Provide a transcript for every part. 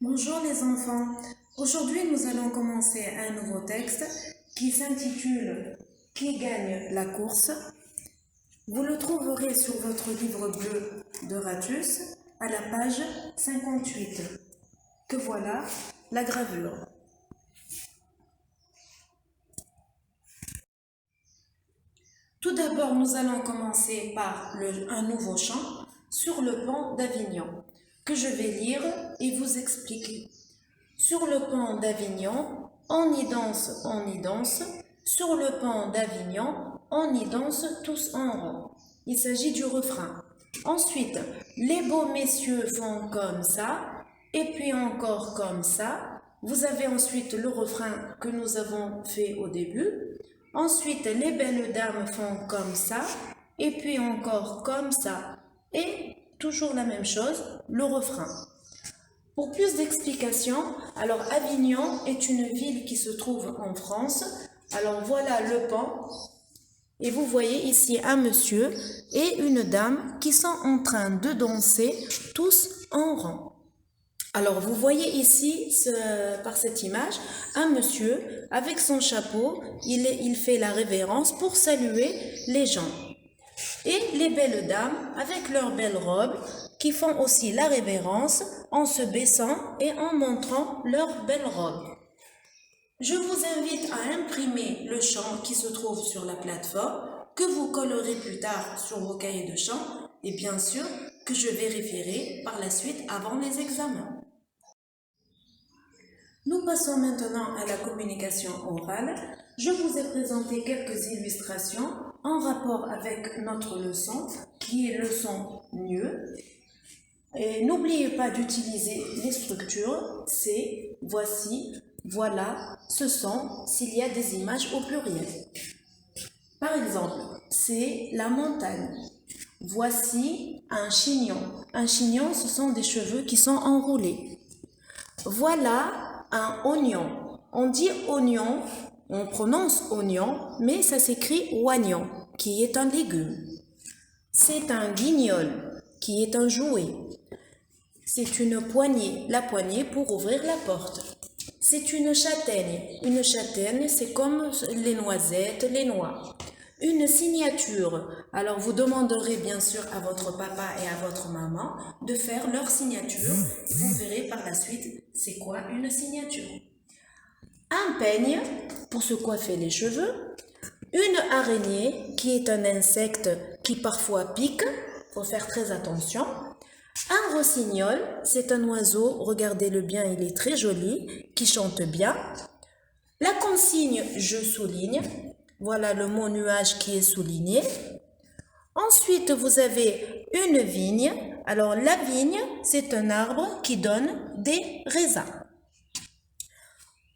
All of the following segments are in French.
Bonjour les enfants, aujourd'hui nous allons commencer un nouveau texte qui s'intitule « Qui gagne la course ?» Vous le trouverez sur votre livre bleu de Ratus à la page 58. Que voilà la gravure. Tout d'abord, nous allons commencer par un nouveau chant sur le pont d'Avignon que je vais lire et vous expliquer. Sur le pont d'Avignon, on y danse, sur le pont d'Avignon, on y danse tous en rond. Il s'agit du refrain. Ensuite, les beaux messieurs font comme ça, et puis encore comme ça. Vous avez ensuite le refrain que nous avons fait au début. Ensuite, les belles dames font comme ça, et puis encore comme ça. Et toujours la même chose, le refrain. Pour plus d'explications, alors Avignon est une ville qui se trouve en France. Alors voilà le pont. Et vous voyez ici un monsieur et une dame qui sont en train de danser tous en rang. Alors vous voyez ici, par cette image, un monsieur avec son chapeau, il fait la révérence pour saluer les gens. Et les belles dames avec leurs belles robes qui font aussi la révérence en se baissant et en montrant leurs belles robes. Je vous invite à imprimer le chant qui se trouve sur la plateforme que vous collerez plus tard sur vos cahiers de chant et bien sûr que je vais référer par la suite avant les examens. Nous passons maintenant à la communication orale. Je vous ai présenté quelques illustrations en rapport avec notre leçon, qui est leçon mieux. Et n'oubliez pas d'utiliser les structures c'est, voici, voilà, ce sont, s'il y a des images au pluriel. Par exemple, c'est la montagne. Voici un chignon. Un chignon, ce sont des cheveux qui sont enroulés. Voilà un oignon. On dit oignon, on prononce oignon, mais ça s'écrit oignon, qui est un légume. C'est un guignol, qui est un jouet. C'est une poignée, la poignée pour ouvrir la porte. C'est une châtaigne. Une châtaigne, c'est comme les noisettes, les noix. Une signature. Alors vous demanderez bien sûr à votre papa et à votre maman de faire leur signature. Vous verrez par la suite c'est quoi une signature. Un peigne pour se coiffer les cheveux. Une araignée qui est un insecte qui parfois pique. Il faut faire très attention. Un rossignol, c'est un oiseau, regardez-le bien, il est très joli, qui chante bien. La consigne « je souligne », voilà le mot nuage qui est souligné. Ensuite, vous avez une vigne. Alors, la vigne, c'est un arbre qui donne des raisins.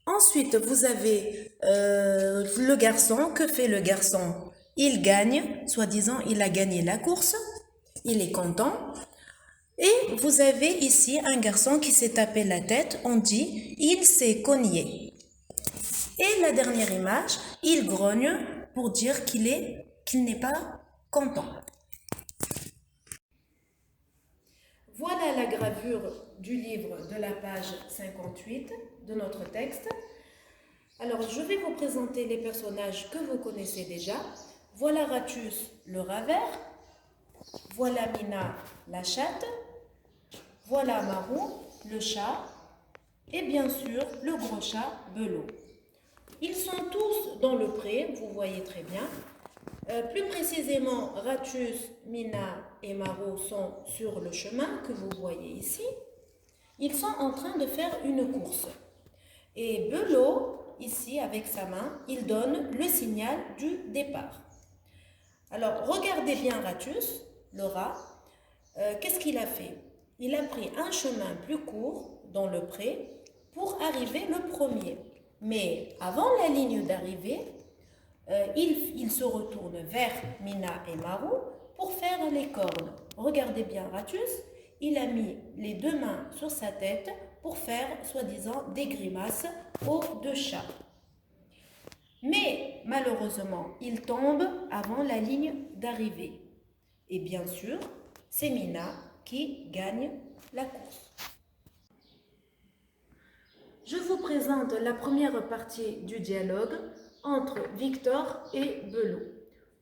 Ensuite, vous avez le garçon. Que fait le garçon? Il gagne, soi-disant, il a gagné la course. Il est content. Et vous avez ici un garçon qui s'est tapé la tête, on dit « il s'est cogné ». Et la dernière image, il grogne pour dire qu'il n'est pas content. Voilà la gravure du livre de la page 58 de notre texte. Alors, je vais vous présenter les personnages que vous connaissez déjà. Voilà Ratus, le rat vert. Voilà Mina, la chatte. Voilà Marou, le chat, et bien sûr le gros chat Belot. Ils sont tous dans le pré, vous voyez très bien. Plus précisément, Ratus, Mina et Marou sont sur le chemin que vous voyez ici. Ils sont en train de faire une course. Et Belot, ici avec sa main, il donne le signal du départ. Alors regardez bien Ratus, le rat, qu'est-ce qu'il a fait? Il a pris un chemin plus court dans le pré pour arriver le premier. Mais avant la ligne d'arrivée, il se retourne vers Mina et Marou pour faire les cornes. Regardez bien Ratus, il a mis les deux mains sur sa tête pour faire, soi-disant, des grimaces aux deux chats. Mais malheureusement, il tombe avant la ligne d'arrivée. Et bien sûr, c'est Mina qui gagne la course. Je vous présente la première partie du dialogue entre Victor et Belot.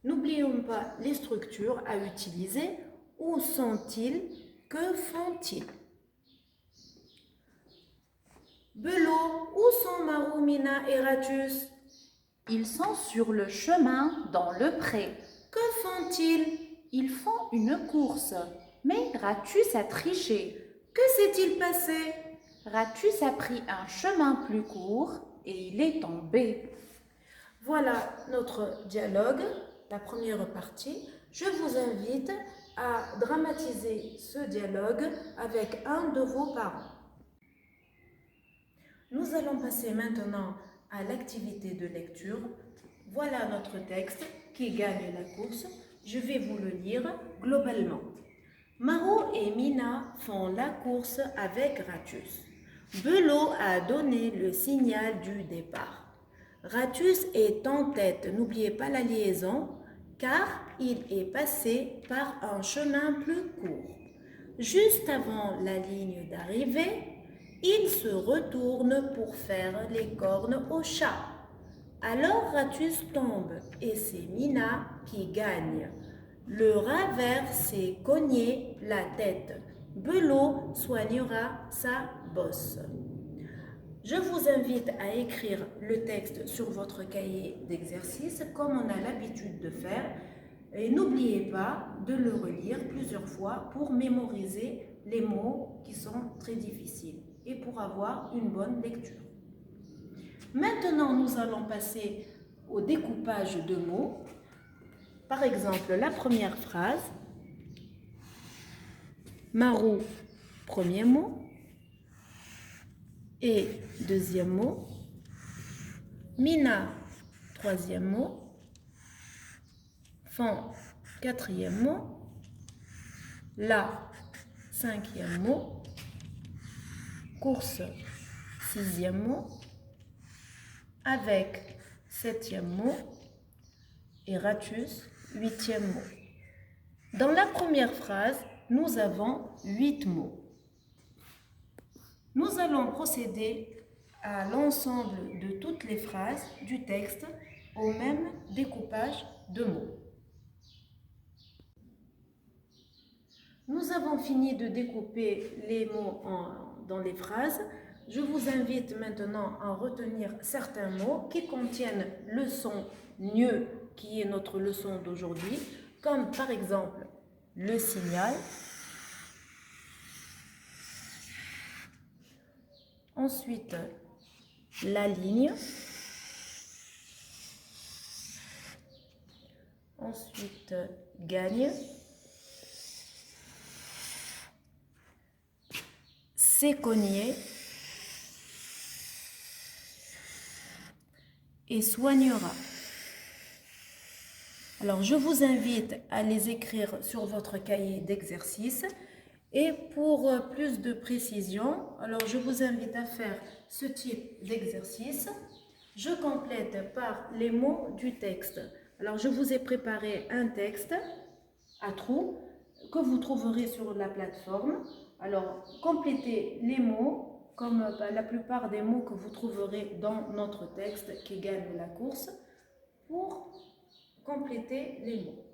N'oublions pas les structures à utiliser. Où sont-ils? Que font-ils? Belot, où sont Marou, Mina et Ratus? Ils sont sur le chemin dans le pré. Que font-ils? Ils font une course, mais Ratus a triché. Que s'est-il passé? Ratus a pris un chemin plus court et il est tombé. Voilà notre dialogue, la première partie. Je vous invite à dramatiser ce dialogue avec un de vos parents. Nous allons passer maintenant à l'activité de lecture. Voilà notre texte qui gagne la course. Je vais vous le lire globalement. Maro et Mina font la course avec Ratus. Belot a donné le signal du départ. Ratus est en tête, n'oubliez pas la liaison, car il est passé par un chemin plus court. Juste avant la ligne d'arrivée, il se retourne pour faire les cornes au chat. Alors Ratus tombe et c'est Mina qui gagne. Le rat vert s'est cogné la tête. Belot soignera sa bosse. Je vous invite à écrire le texte sur votre cahier d'exercice comme on a l'habitude de faire. Et n'oubliez pas de le relire plusieurs fois pour mémoriser les mots qui sont très difficiles et pour avoir une bonne lecture. Maintenant, nous allons passer au découpage de mots. Par exemple, la première phrase. Marou, premier mot. Et deuxième mot. Mina, troisième mot. Font, quatrième mot. La, cinquième mot. Course, sixième mot. Avec, septième mot. Et Ratus, huitième mot. Dans la première phrase, nous avons 8 mots. Nous allons procéder à l'ensemble de toutes les phrases du texte au même découpage de mots. Nous avons fini de découper les mots dans les phrases. Je vous invite maintenant à retenir certains mots qui contiennent le son gneu, qui est notre leçon d'aujourd'hui, comme par exemple le signal, ensuite la ligne, ensuite gagne, s'est cogné et soignera. Alors, je vous invite à les écrire sur votre cahier d'exercice. Et pour plus de précision, alors je vous invite à faire ce type d'exercice. Je complète par les mots du texte. Alors, je vous ai préparé un texte à trous que vous trouverez sur la plateforme. Alors, complétez les mots comme la plupart des mots que vous trouverez dans notre texte qui gagne la course pour compléter les mots.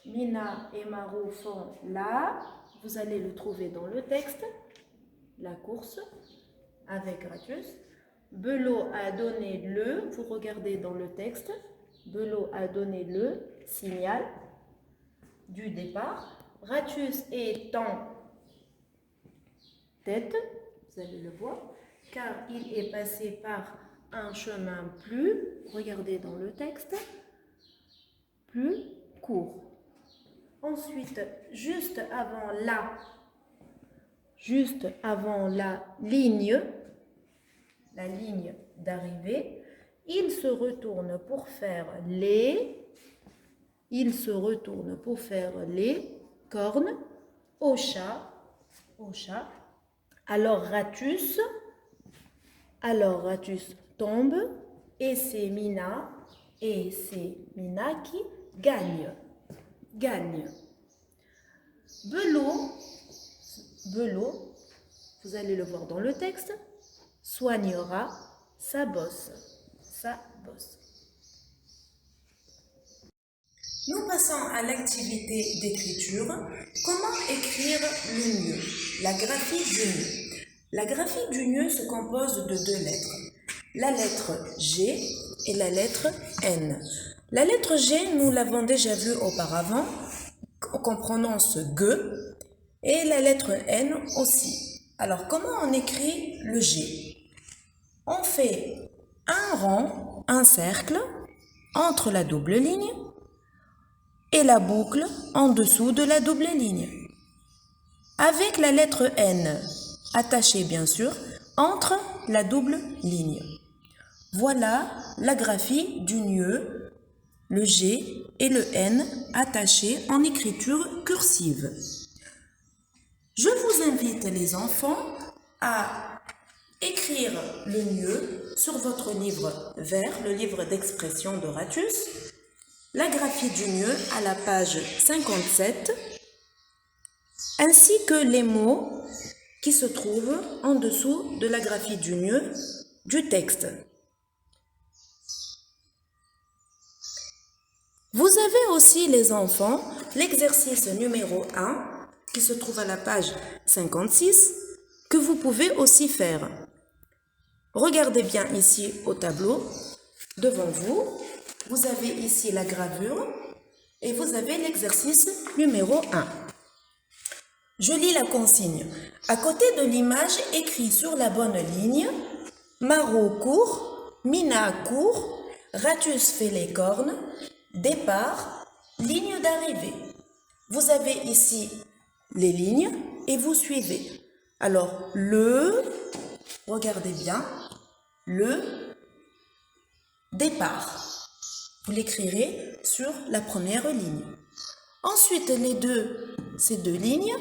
Mina et Marou font la, vous allez le trouver dans le texte, la course avec Ratus. Belot a donné le, vous regardez dans le texte, Belot a donné le signal du départ. Ratus est en tête, vous allez le voir, car il est passé par un chemin plus, regardez dans le texte, plus court. Ensuite, juste avant la ligne d'arrivée, il se retourne pour faire les cornes au chat. Alors Ratus tombe et c'est Mina qui gagne. Belot, vous allez le voir dans le texte, soignera sa bosse. Sa bosse. Nous passons à l'activité d'écriture. Comment écrire le mieux? La graphie du mieux. La graphie du mieux se compose de deux lettres. La lettre G et la lettre N. La lettre G, nous l'avons déjà vue auparavant, qu'on prononce G, et la lettre N aussi. Alors, comment on écrit le G? On fait un rond, un cercle, entre la double ligne, et la boucle en dessous de la double ligne. Avec la lettre N, attachée bien sûr, entre la double ligne. Voilà la graphie du nœud, le G et le N attachés en écriture cursive. Je vous invite les enfants à écrire le nœud sur votre livre vert, le livre d'expression d'Horatius, la graphie du nœud à la page 57, ainsi que les mots qui se trouvent en dessous de la graphie du nœud du texte. Vous avez aussi, les enfants, l'exercice numéro 1 qui se trouve à la page 56 que vous pouvez aussi faire. Regardez bien ici au tableau devant vous. Vous avez ici la gravure et vous avez l'exercice numéro 1. Je lis la consigne. À côté de l'image, écrit sur la bonne ligne, Maro court, Mina court, Ratius fait les cornes, départ, ligne d'arrivée. Vous avez ici les lignes et vous suivez. Alors, regardez bien, le départ. Vous l'écrirez sur la première ligne. Ensuite, ces deux lignes,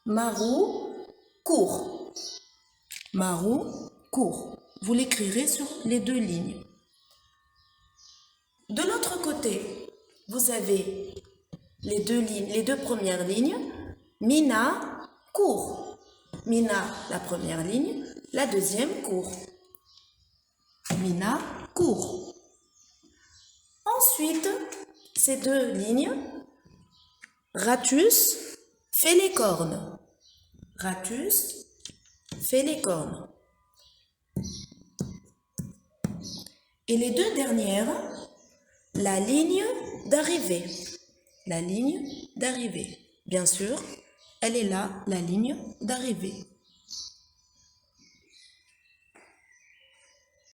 Marou court. Marou court. Vous l'écrirez sur les deux lignes. De l'autre côté, vous avez les deux premières lignes. Mina court. Mina, la première ligne, la deuxième court. Mina court. Ensuite, ces deux lignes, Ratius fait les cornes. Ratius fait les cornes. Et les deux dernières, la ligne d'arrivée. La ligne d'arrivée. Bien sûr, elle est là, la ligne d'arrivée.